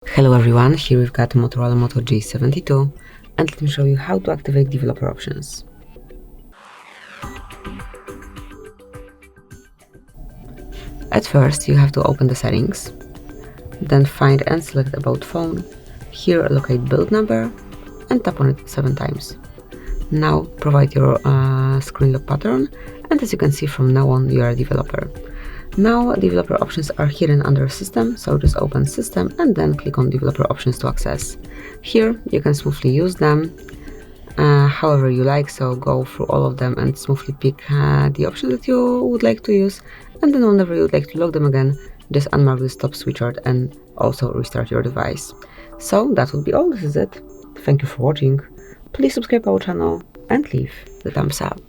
Hello everyone, here we've got Motorola Moto G72 and let me show you how to activate developer options. At first you have to open the settings, then find and select about phone, here locate build number and tap on it 7 times. Now provide your screen lock pattern, and as you can see, from now on you are a developer. Now developer options are hidden under system, so just open system and then click on developer options to access. Here you can smoothly use them however you like, so go through all of them and smoothly pick the option that you would like to use, and then whenever you would like to lock them again, just unmark the stop switchard and also restart your device. So that would be all. This is it. Thank you for watching. Please subscribe our channel and leave the thumbs up.